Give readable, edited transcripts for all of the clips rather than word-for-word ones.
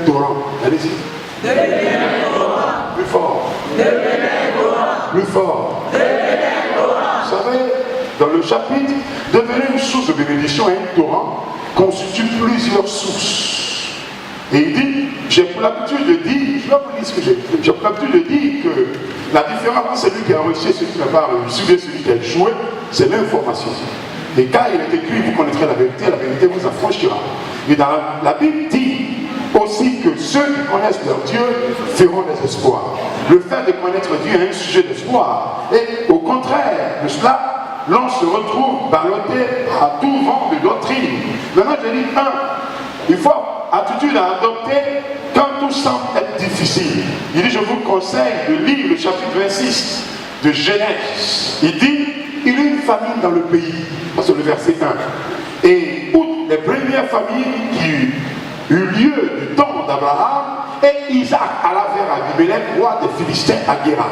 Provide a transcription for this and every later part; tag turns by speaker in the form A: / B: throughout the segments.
A: Torah. Allez-y. Plus fort. Plus fort. Vous savez, dans le chapitre, devenir une source de bénédiction et un torrent constitue plusieurs sources. Et il dit, j'ai pour l'habitude de dire, je vais vous dire ce que j'ai pour l'habitude de dire que la différence entre celui qui a réussi et celui qui n'a pas réussi, celui qui a échoué, c'est l'information. Et quand il est écrit, vous connaîtrez la vérité vous affranchira. Et dans la Bible dit aussi que ceux qui connaissent leur Dieu feront des espoirs. Le fait de connaître Dieu est un sujet d'espoir. Et au contraire de cela, l'on se retrouve ballotté à tout vent de doctrine. Maintenant, je dis il faut attitude à adopter quand tout semble être difficile. Il dit, je vous conseille de lire le chapitre 26 de Genèse. Il dit, il y a une famine dans le pays. C'est le verset 1. Et outre les premières familles qui eut lieu du temps d'Abraham, et Isaac alla vers Abimelech, roi des Philistins à Guérar.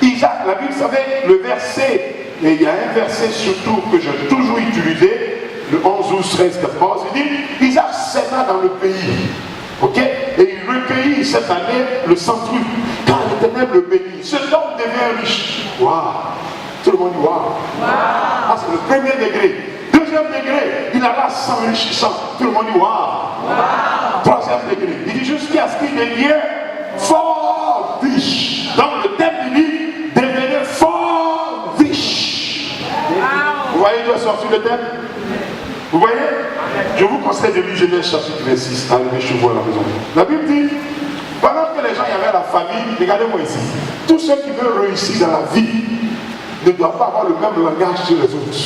A: Isaac, la Bible, vous savez, le verset, et il y a un verset surtout que j'ai toujours utilisé, le 11, 12, 13, 14, il dit, Isaac sema dans le pays, ok, et il recueillit cette année le centuple, car l'Éternel le bénit. Ce homme devient riche. Waouh! Tout le monde dit waouh! Ah, c'est le premier degré. Deuxième degré, il alla s'enrichissant. Tout le monde dit waouh! Troisième degré, il dit jusqu'à ce qu'il devienne fort riche. Donc le thème du livre, devenez fort riche. Vous voyez d'où est sorti le thème? Vous voyez? Je vous conseille de lire Genèse chapitre 26. Allez chez vous à la maison. La Bible dit, pendant que les gens y avaient la famille, regardez-moi ici, tous ceux qui veulent réussir dans la vie ne doivent pas avoir le même langage que les autres.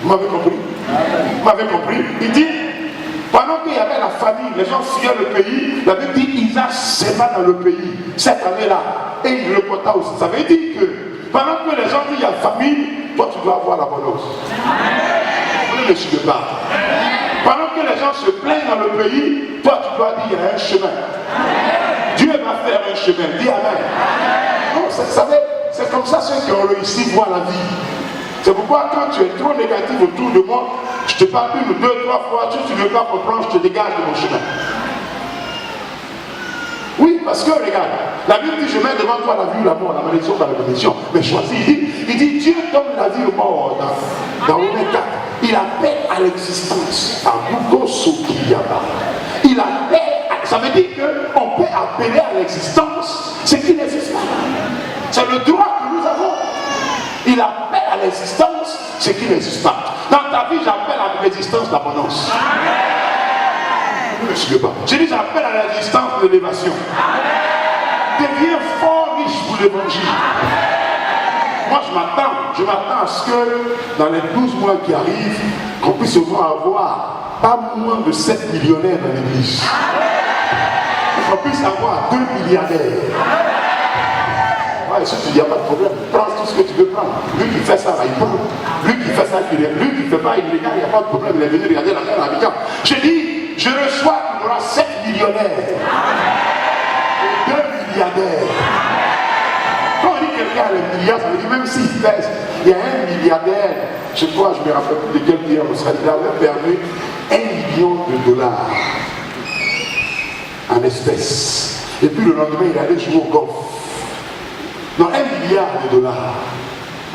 A: Vous m'avez compris? Vous m'avez compris? Il dit, pendant qu'il y avait la famille, les gens fuyaient le pays, la Bible dit, Isaac sema dans le pays, cette année-là, et il le porta aussi. Ça veut dire que, pendant que les gens disent, il y a famille, toi tu dois avoir l'abondance. Vous ne suivez pas. Pendant que les gens se plaignent dans le pays, toi tu dois dire, il y a un chemin. Dieu va faire un chemin. Dis Amen. Non, vous savez, c'est comme ça ceux qui ont réussi voient la vie. C'est pourquoi quand tu es trop négatif autour de moi, je te parle une, deux, trois fois, tu ne veux pas comprendre, je te dégage de mon chemin. Oui, parce que regarde, la Bible dit, je mets devant toi la vie ou la mort, la malédiction par la bénédiction. Mais choisis, il dit, Dieu donne la vie ou mort dans Romains 4. Il appelle à l'existence. Il appelle, ça veut dire qu'on peut appeler à l'existence ce qui n'existe pas. C'est le droit que nous avons. Il appelle à l'existence ce qui n'existe pas. Dans ta vie, j'appelle à l'existence l'abondance. Vous ne suivez pas. J'ai dit, j'appelle à l'existence de l'élévation. Deviens fort riche pour l'évangile. Moi, je m'attends à ce que dans les 12 mois qui arrivent, qu'on puisse au moins avoir pas moins de 7 millionnaires dans l'église. Qu'on puisse avoir 2 milliardaires. Ouais, si tu dis, il n'y a pas de problème, prends tout ce que tu veux prendre. Lui qui fait ça, il prend. Lui qui fait ça, lui qui ne fait pas, il regarde, il n'y a pas de problème, il est venu regarder la terre à Abidjan. J'ai dit, je reçois qu'il y aura 7 millionnaire. 2 milliardaires. Quand on dit que quelqu'un a le milliard, ça veut dire même s'il pèse, il y a un milliardaire, je crois, je me rappelle plus de quel pays en Australie, il avait perdu $1 million en espèces. Et puis le lendemain, il allait jouer au golf. Non, $1 milliard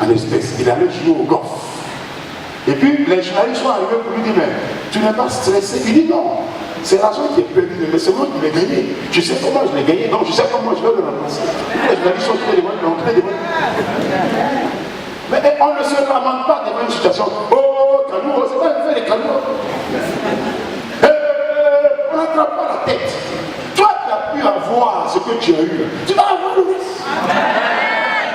A: en espèces. Il allait jouer au golf. Et puis les journalistes sont arrivés pour lui dire, mais tu n'es pas stressé? Il dit non, c'est l'argent qui est perdu, mais c'est moi qui l'ai gagné. Je sais comment je l'ai gagné, donc je sais comment je vais le remplacer. Les journalistes sont très devant, mais on ne se lamente pas devant une situation. Oh, Kalou, c'est pas une fait des Kalou. On n'attrape pas la tête. Toi, tu as pu avoir ce que tu as eu. Tu vas avoir le reste.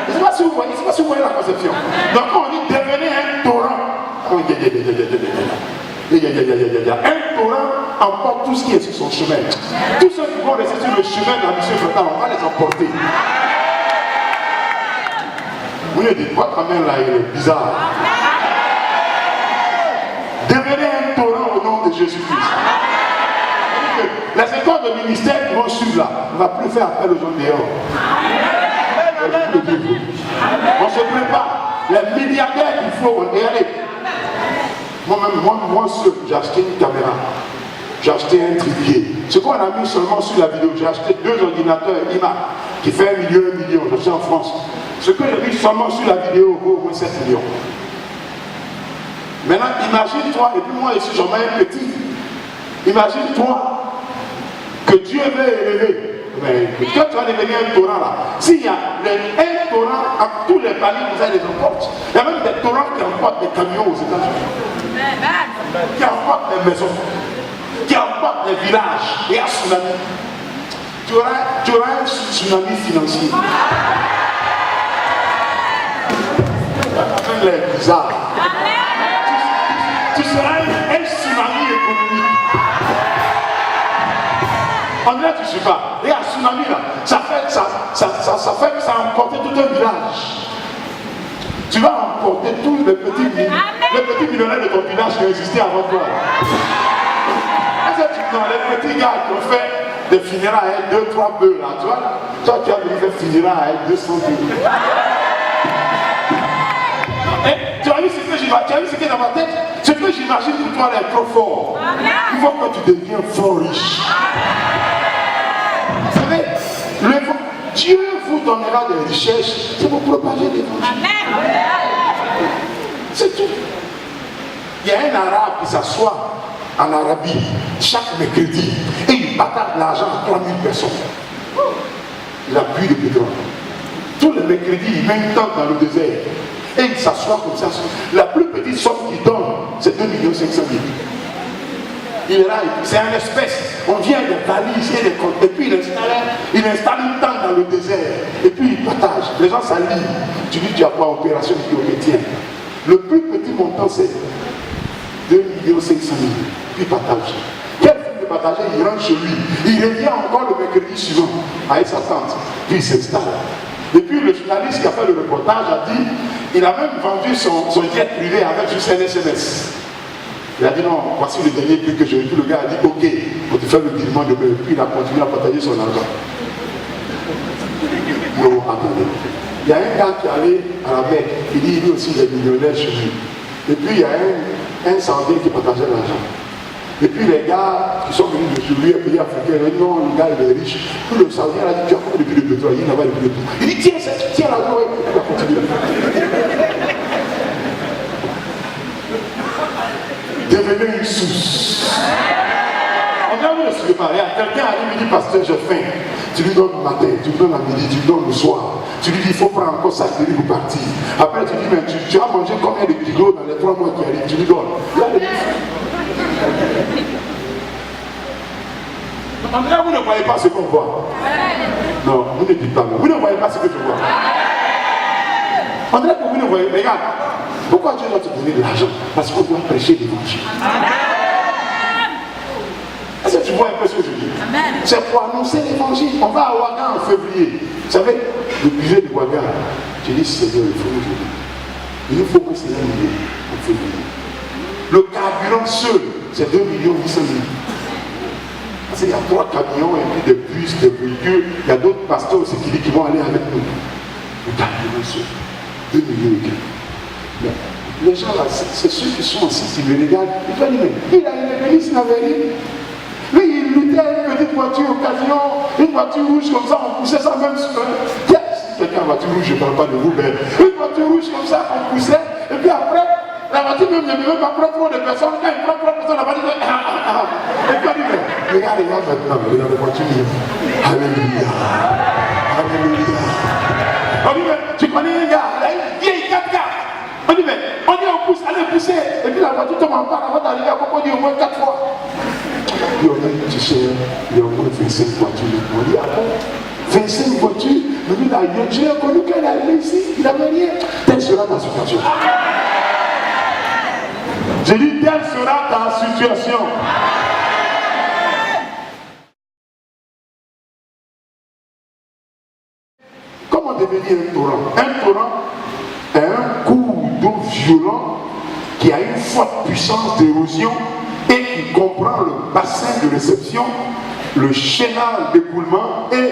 A: Je ne sais pas si vous voyez la conception. Donc, quand on dit devenir un torrent, un torrent emporte tout ce qui est sur son chemin. Tous ceux qui vont rester sur le chemin de la mission fatale, on va les emporter. Vous me dites, votre main là, il est bizarre. Devenez un torrent au nom de Jésus-Christ. Les écoles de ministère qui vont suivre là, on ne va plus faire appel aux gens dehors. On se prépare. Les milliardaires qu'il faut, regardez. Moi seul, j'ai acheté une caméra. J'ai acheté un trépied. Ce qu'on a mis seulement sur la vidéo, j'ai acheté 2 ordinateurs IMAX qui fait 1 million, je suis en France. Ce que j'ai mis seulement sur la vidéo vaut au moins 7 millions. Maintenant, imagine-toi, et puis moi ici j'en mets un petit. Imagine-toi que Dieu veut élever. Mais quand tu vas devenir un torrent là, s'il y a un torrent à tous les paliers, vous allez les emporter. Il y a même des torrents qui emportent des camions aux États-Unis, qui emportent des maisons, qui emportent des villages et un tsunami. Tu auras un tsunami financier. Avec les bizarres. Tu seras un tsunami économique. En vrai, tu ne sais pas. Regarde, tsunami là, ça fait que ça a emporté tout un village. Tu vas emporter tous les petits millionnaires de ton village qui ont existé avant toi. Les petits gars qui ont fait des funérailles avec 2-3 bœufs là, tu vois. Toi, tu as venu faire funérailles avec 200 bœufs. Tu as vu ce qui est dans ma tête? Ce que j'imagine pour toi est trop fort. Il faut que tu deviens fort riche. Vous savez, Dieu vous donnera des richesses, c'est pour propager l'évangile. C'est tout. Il y a un arabe qui s'assoit en Arabie chaque mercredi et il partage l'argent à 3000 personnes. Il a bu le pétrole. Tous les mercredis, il met un temps dans le désert. Et il s'assoit comme ça. La plus petite somme qu'il donne, c'est 2 500 000. Il est là, c'est un espèce. On vient des valises et des comptes. Et puis il installe une tente dans le désert. Et puis il partage. Les gens s'allient. Tu dis, tu as pas opération qui tiens. Le plus petit montant, c'est 2 500 000. Puis il partage. Quel fait de partager? Il rentre chez lui. Il revient encore le mercredi suivant avec sa tante. Puis il s'installe. Et puis le journaliste qui a fait le reportage a dit, il a même vendu son jet privé avec juste un SMS. Il a dit non, voici le dernier prix que j'ai eu. Puis le gars a dit ok, pour te faire le virement de paix. Puis il a continué à partager son argent. Non, attendez. Il y a un gars qui est allé à la Mecque, il dit lui aussi il est millionnaire chez lui. Et puis il y a un sardin qui partageait l'argent. Et puis les gars qui sont venus de chez lui, un pays africain, ils disent non, le gars il est riche. Puis le sardin a dit tu as combien depuis le pétrole? Il n'a pas depuis le pétrole. Il dit tiens l'argent, il va continuer. Devenez une source. On a vu le suivre pas. Quelqu'un arrive et dit pasteur, j'ai faim. Tu lui donnes le matin, tu lui donnes à midi, tu lui donnes le soir. Tu lui dis il faut prendre encore ça pour partir. Après tu dis mais tu as mangé combien de kilos dans les 3 mois qui arrivent? Tu lui donnes. André, vous ne voyez pas ce qu'on voit. Non, vous ne dites pas non. Vous ne voyez pas ce que je vois. André, vous ne voyez pas. Regarde. Pourquoi Dieu doit te donner de l'argent? Parce qu'on doit prêcher l'évangile. Est-ce que tu vois un peu ce que je dis? C'est pour annoncer l'évangile. On va à Ouaga en février. Vous savez, le budget de Ouaga, j'ai dit Seigneur, il faut nous aider. Il nous faut que Seigneur nous aide en février. Le carburant seul, c'est 2 800 000. Il y a 3 camions et puis des bus, des véhicules. Il y a d'autres pasteurs aussi qui disent qu'ils vont aller avec nous. Regardez-nous sur 2 millions et quelques. Les gens là, c'est ceux qui sont ici, ils me regardent. Ils vont dire, mais il a une église, il n'avait rien. Lui, il luttait une petite voiture occasion, une voiture rouge comme ça, on poussait ça même sur un. Si quelqu'un a une voiture rouge, je ne parle pas de vous, mais une voiture rouge comme ça, on poussait, et puis après, la voiture même ne veut pas prendre trop de personnes. Quand il prend trop de personnes, la voiture dit, et puis on dit, mais regarde maintenant, regarde la voiture. Alléluia. Alléluia. On dit, mais tu connais un gars, il a une vieille 4x4. On dit, mais on pousse, allez pousser. Et puis la voiture tombe en panne avant d'arriver à Coco, on dit au moins 4 fois. Puis on dit, tu sais, il y a au moins 25 voitures. On dit, ah bon, 25 voitures. Mais lui, j'ai connu qu'elle allait ici, il n'avait rien. Telle sera ta situation. J'ai dit, telle sera ta situation. Comment devenir un torrent? Un torrent est un cours d'eau violent qui a une forte puissance d'érosion et qui comprend le bassin de réception, le chenal d'écoulement et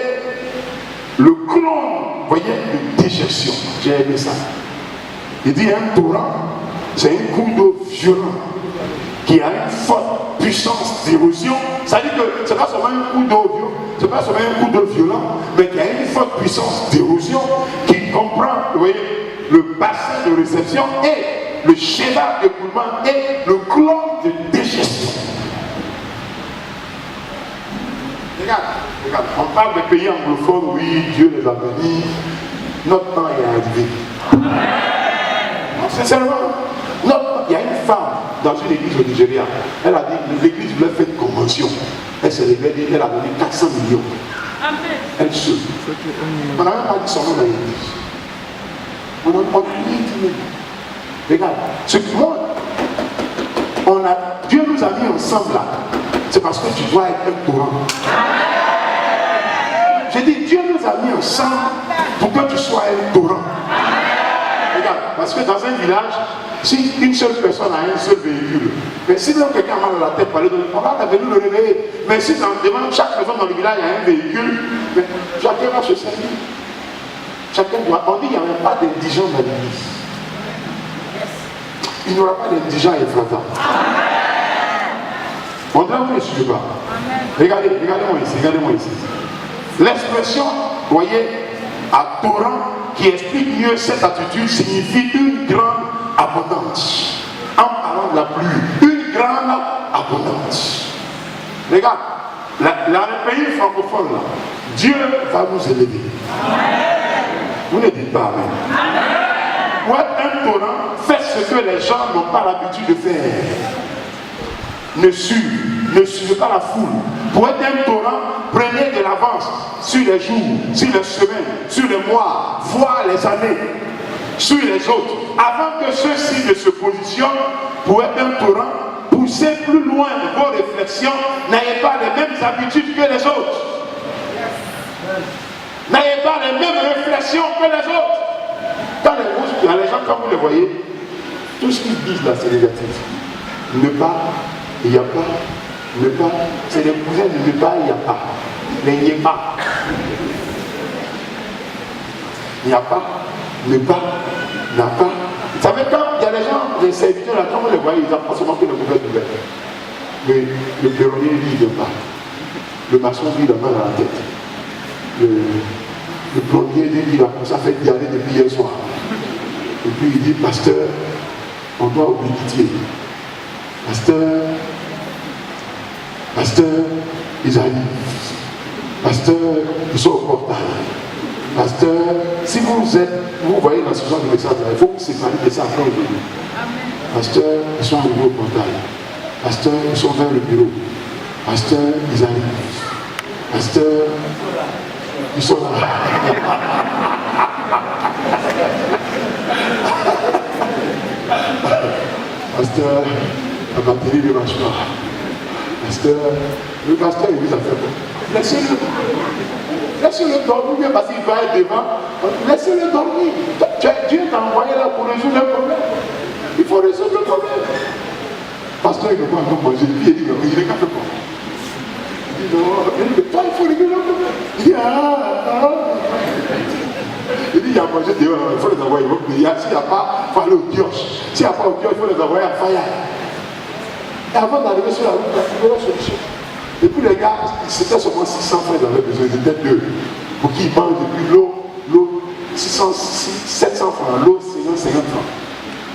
A: le clone, voyez, de déjection. J'ai aimé ça. Il dit un torrent, c'est un cours d'eau violent qui a une forte puissance d'érosion. Ça veut dire que ce n'est pas seulement un coup d'eau violent, c'est pas seulement un coup d'eau violent, mais qui a une forte puissance d'érosion qui comprend, vous voyez, le bassin de réception et le schéma d'écoulement et le clone de dégestion. Regarde, on parle des pays anglophones, oui, Dieu les a bénis, notre temps est arrivé. Non, sincèrement, il y a une femme dans une église au Nigeria, elle a dit, l'église voulait faire une convention. Elle s'est révélée, elle a donné 400 millions. Elle se. On n'a même pas dit son nom dans l'église. On n'a pas dit. Regarde, ce que moi, Dieu nous a mis ensemble là. C'est parce que tu dois être un torrent. J'ai dit, Dieu nous a mis ensemble pour que tu sois un torrent. Regarde, parce que dans un village, si une seule personne a un seul véhicule, mais si quelqu'un a mal à la tête, on va venir le réveiller. Mais si devant chaque personne dans le village a un véhicule, mais chacun va se servir. Chacun doit. On dit qu'il n'y avait pas d'indigents dans l'église. Il n'y aura pas d'indigents effrantants. On dirait que vous ne suivez pas. Regardez-moi ici. L'expression, vous voyez, à torrent, qui explique mieux cette attitude, signifie une grande abondance. En parlant de la pluie, une grande abondance. Regarde, le pays francophone, là, Dieu va nous élever. Vous ne dites pas amen. Pour être un torrent, faites ce que les gens n'ont pas l'habitude de faire. Ne suivez pas la foule. Pour être un torrent, prenez de l'avance sur les jours, sur les semaines, sur les mois, voire les années, sur les autres. Avant que ceux-ci ne se positionnent pour être un torrent, poussez plus loin de vos réflexions, n'ayez pas les mêmes habitudes que les autres. N'ayez pas les mêmes réflexions que les autres. Quand les gens, quand vous les voyez, tout ce qu'ils disent là, c'est négatif. Ne pas, il n'y a pas, ne pas, c'est les cousins de ne pas, il n'y a pas. Mais il n'y a pas. Il n'y a pas, ne pas, n'a pas. Vous savez, quand il y a les gens, les serviteurs là, quand vous les voyez, ils n'ont pas seulement que les mauvaises nouvelles. Mais le perronnier, lui, il ne vient pas. Le maçon, lui, il a mal à la tête. Le plombier, lui, il a commencé à faire diarrhée depuis hier soir. Et puis il dit, pasteur, on doit oublier. Pasteur, ils arrivent. Pasteur, ils sont au portail. Pasteur, si vous voyez la saison de message, il faut que vous séparez de ça après aujourd'hui. Pasteur, ils sont arrivés au portail. Pasteur, ils sont vers le bureau. Pasteur, ils arrivent. Pasteur, ils sont là. Pasteur, la batterie ne marche pas. Pasteur, le pasteur, il vous a fait bon. Laissez-le dormir, parce qu'il va être devant. Laissez-le dormir. Dieu t'a envoyé là pour résoudre le problème. Il faut résoudre le problème. Pasteur, il ne peut pas encore manger. Puis il dit, il est qu'à faire quoi? Il dit non, mais toi il faut rigoler. Il dit il dit il y a mangé dehors, il faut les envoyer. S'il n'y a pas, il faut aller au dios. S'il n'y a pas au dios, il faut les envoyer à Faya. Et avant d'arriver sur la route, il a trouvé la solution. Et puis les gars, c'était seulement 600 francs dans leur besoin, ils étaient deux. Pour qu'ils mangent, et puis l'eau, 700 francs, l'eau, 50 francs.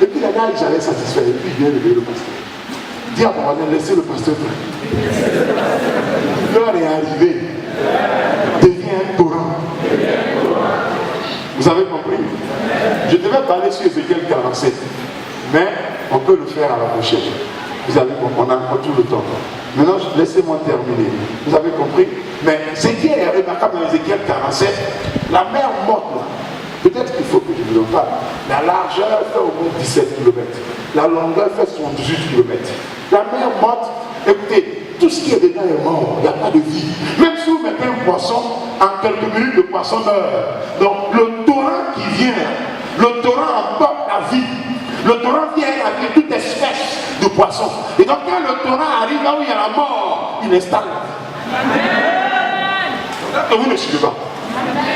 A: Et puis les gars, ils allaient satisfaire. Et puis il vient lever le pasteur. Il dit à mon voisin, laissez le pasteur faire. L'heure est arrivée. Devient un torrent. Vous avez compris? Je devais parler sur Ézéchiel 47. Mais on peut le faire à la prochaine. Vous avez compris, on a encore tout le temps. Maintenant, laissez-moi terminer. Vous avez compris? Mais ce qui est remarquable dans Ézéchiel 47, la mer morte, peut-être qu'il faut que je vous en parle. La largeur fait au moins 17 km. La longueur fait 78 km. La mer morte, écoutez, tout ce qui est dedans est mort, il n'y a pas de vie. Même si vous mettez un poisson, en quelques minutes, le poisson meurt. Donc, le torrent qui vient, le torrent emporte la vie. Le torrent vient avec toute espèce de poisson. Et donc, quand le torrent arrive là où il y a la mort, il installe. Et vous ne suivez pas.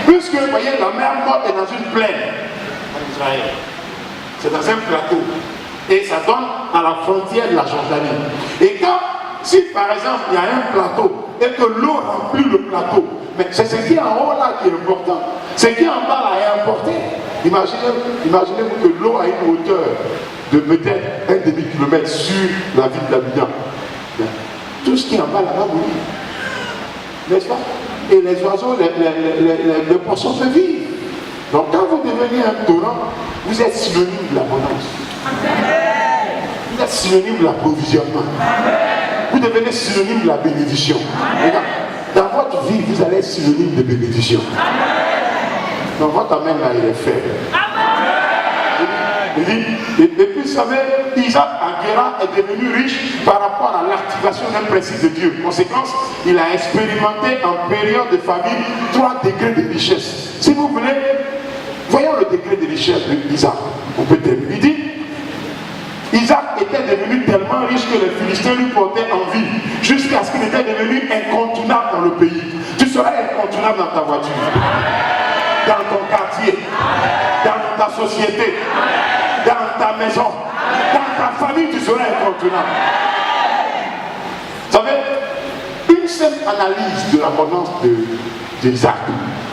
A: Puisque, vous voyez, la mer morte est dans une plaine en Israël. C'est dans un plateau. Et ça donne à la frontière de la Jordanie. Et quand, si par exemple, il y a un plateau et que l'eau remplit le plateau, mais c'est ce qui est en haut là qui est important. Ce qui est en bas là est importé. Imaginez-vous que l'eau a une hauteur de peut-être 1 demi-kilomètre sur la ville d'Abidjan. Tout ce qui est en bas là va mourir. N'est-ce pas? Et les oiseaux, les poissons peuvent vivre. Donc quand vous devenez un torrent, vous êtes synonyme de l'abondance. Vous êtes synonyme de l'approvisionnement. Vous devenez synonyme de la bénédiction. Regarde, dans votre vie, vous allez être synonyme de bénédiction. Donc votre amen là, il est faible. Et puis vous savez, Isaac Aguera est devenu riche par rapport à l'activation d'un principe de Dieu. Conséquence, il a expérimenté en période de famine 3 degrés de richesse. Si vous voulez, voyons le degré de richesse d'Isaac. On peut terminer. Il dit, Isaac était devenu tellement riche que les Philistins lui portaient envie, jusqu'à ce qu'il était devenu incontournable dans le pays. Tu seras incontournable dans ta voiture, dans ton quartier, dans ta société, dans ta maison, dans ta famille, tu seras incontournable. Vous savez, une simple analyse de l'abondance d'Isaac,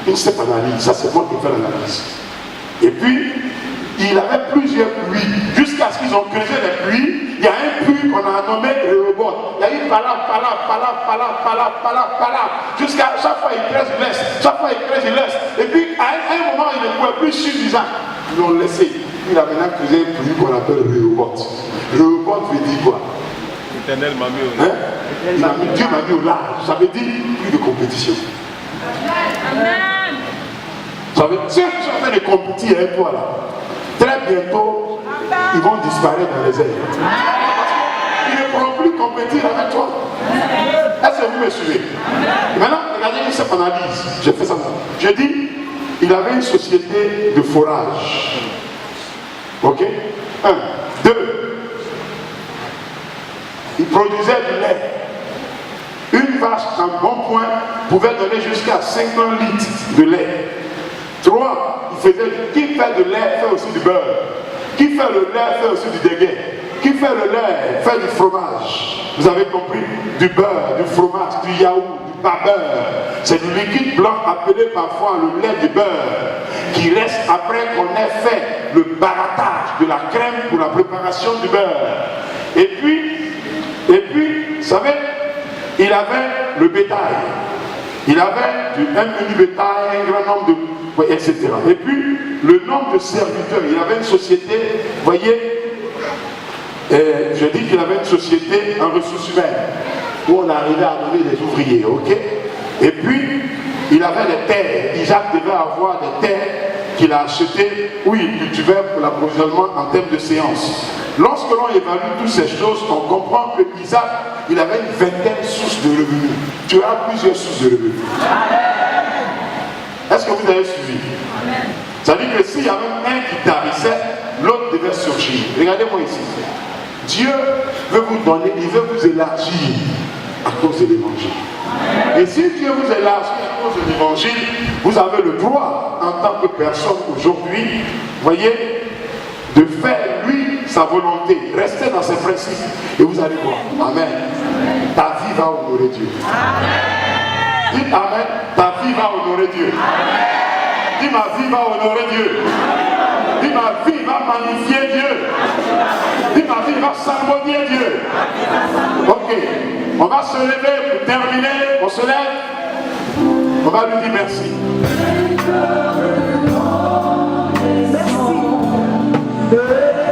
A: une simple analyse, ça c'est moi qui fais l'analyse. Et puis, il avait plusieurs puits, jusqu'à ce qu'ils ont creusé les puits. Il y a un puits qu'on a nommé Rehoboth. Il y a eu pala, jusqu'à chaque fois il creuse, il laisse, chaque fois il creuse, il laisse. Et puis à un moment, il ne pouvait plus suivre Isaac. Ils l'ont laissé. Il a maintenant creusé un puits qu'on appelle Rehoboth. Rehoboth veut dire quoi? L'éternel m'a mis au large. Dieu m'a mis au large. Ça veut dire plus de compétition. Amen. Ça veut dire, ceux qui sont en train de compétir avec toi là, très bientôt, ils vont disparaître dans les airs. Parce qu'ils ne pourront plus compétir avec toi. Est-ce que vous me suivez? Maintenant, regardez une simple analyse. J'ai fait ça. Je dis, il avait une société de forage. Ok? 1. 2. Il produisait du lait. Une vache en bon point pouvait donner jusqu'à 50 litres de lait. 3. Il faisait, qui fait du lait fait aussi du beurre. Qui fait le lait fait aussi du déguet. Qui fait le lait fait du fromage. Vous avez compris? Du beurre, du fromage, du yaourt, du beurre. C'est du liquide blanc appelé parfois le lait du beurre, qui reste après qu'on ait fait le barattage de la crème pour la préparation du beurre. Et puis, vous savez, il avait le bétail. Il avait un menu bétail, un grand nombre de... etc. Et puis, le nombre de serviteurs. Il avait une société, vous voyez, je dis qu'il avait une société en ressources humaines, où on arrivait à donner des ouvriers, ok? Et puis, il avait des terres. Isaac devait avoir des terres qu'il a achetées, où il cultivait pour l'approvisionnement en termes de séance. Lorsque l'on évalue toutes ces choses, on comprend que Isaac, il avait une vingtaine de sources de revenus. Tu as plusieurs sources de revenus. Est-ce que vous avez suivi? Ça veut dire que s'il y avait un qui tarissait, l'autre devait surgir. Regardez-moi ici. Dieu veut vous donner, il veut vous élargir à cause de l'évangile. Et si Dieu vous élargit à cause de l'évangile, vous avez le droit, en tant que personne aujourd'hui, voyez, de faire lui sa volonté, rester dans ses principes, et vous allez voir. Amen. Ta vie va honorer Dieu. Amen. Dites Amen. Ta vie va honorer Dieu. Amen. Dis ma vie va honorer Dieu. Amen. Dis ma vie va magnifier Dieu. Dis ma vie va salmodier Dieu. Ok. On va se lever pour terminer. On se lève. On va lui dire merci. Merci.